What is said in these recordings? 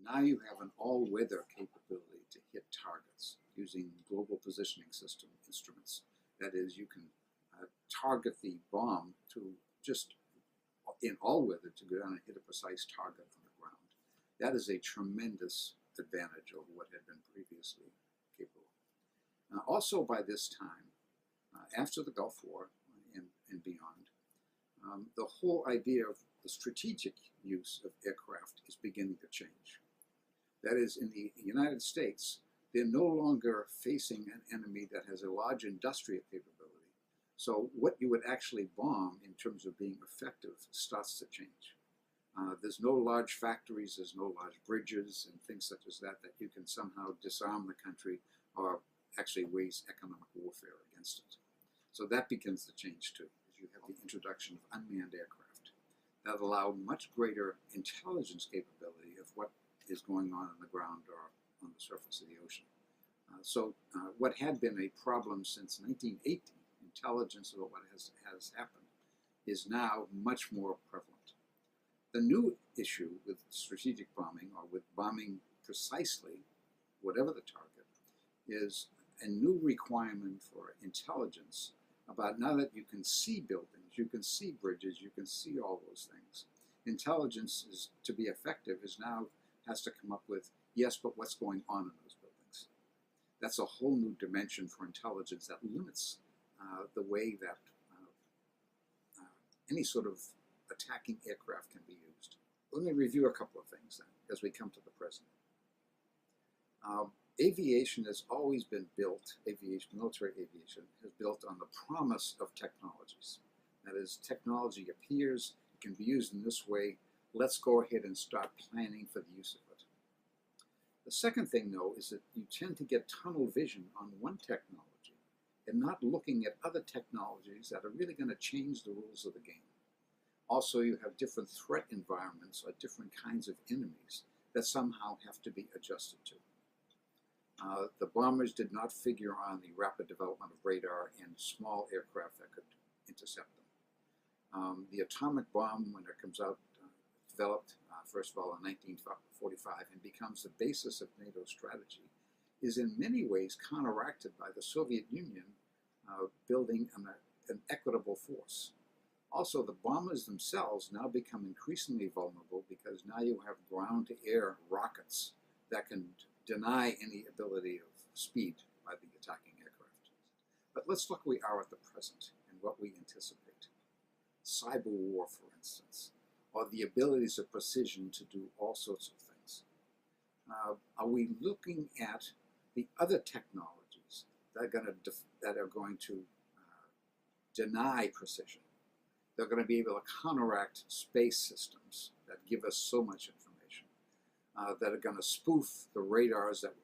Now you have an all-weather capability to hit targets using global positioning system instruments. That is, you can target the bomb to just in all weather to go down and hit a precise target on the ground. That is a tremendous advantage over what had been previously capable. Also by this time, after the Gulf War and beyond, the whole idea of the strategic use of aircraft is beginning to change. That is, in the United States, they're no longer facing an enemy that has a large industrial capability. So what you would actually bomb in terms of being effective starts to change. There's no large factories, there's no large bridges and things such as that that you can somehow disarm the country or actually wage economic warfare against it. So that begins to change too, as you have the introduction of unmanned aircraft that allow much greater intelligence capability of what is going on the ground or on the surface of the ocean. What had been a problem since 1980, intelligence about what has happened, is now much more prevalent. The new issue with strategic bombing, or with bombing precisely whatever the target, is a new requirement for intelligence about, now that you can see buildings, you can see bridges, you can see all those things. Intelligence is, to be effective, has to come up with, yes, but what's going on in those buildings? That's a whole new dimension for intelligence that limits the way that any sort of attacking aircraft can be used. Let me review a couple of things then, as we come to the present. Aviation has always been built, military aviation, has built on the promise of technologies. That is, technology appears, it can be used in this way, let's go ahead and start planning for the use of it. The second thing, though, is that you tend to get tunnel vision on one technology and not looking at other technologies that are really going to change the rules of the game. Also, you have different threat environments or different kinds of enemies that somehow have to be adjusted to. The bombers did not figure on the rapid development of radar and small aircraft that could intercept them. The atomic bomb, when it comes out, developed, first of all, in 1945 and becomes the basis of NATO's strategy, is in many ways counteracted by the Soviet Union building an equitable force. Also, the bombers themselves now become increasingly vulnerable because now you have ground-to-air rockets that can deny any ability of speed by the attacking aircraft. But let's look where we are at the present and what we anticipate. Cyber war, for instance, or the abilities of precision to do all sorts of things. Are we looking at the other technologies that are going to deny precision? They're going to be able to counteract space systems that give us so much information, that are going to spoof the radars, that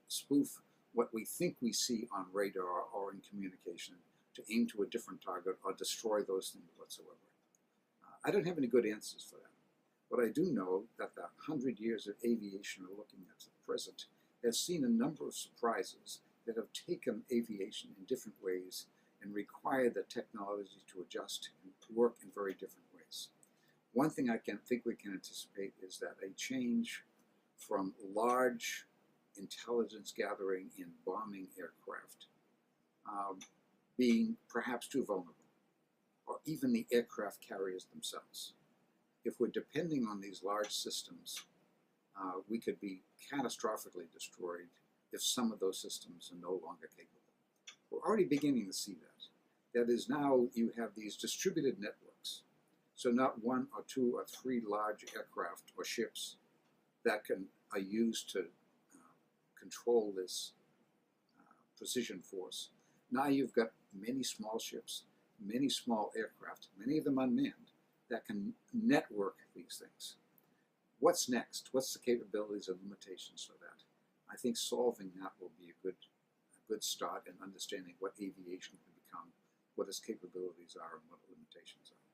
spoof what we think we see on radar or in communication to aim to a different target or destroy those things whatsoever. I don't have any good answers for that. But I do know that the 100 years of aviation we're looking at the present has seen a number of surprises that have taken aviation in different ways and required the technology to adjust and work in very different ways. One thing I think we can anticipate is that a change from large intelligence gathering in bombing aircraft being perhaps too vulnerable, or even the aircraft carriers themselves. If we're depending on these large systems, we could be catastrophically destroyed if some of those systems are no longer capable. We're already beginning to see that. That is, now you have these distributed networks. So not one or two or three large aircraft or ships that are used to control this precision force. Now you've got many small ships, many small aircraft, many of them unmanned, that can network these things. What's next? What's the capabilities and limitations for that? I think solving that will be a good start in understanding what aviation can become, what its capabilities are, and what limitations are.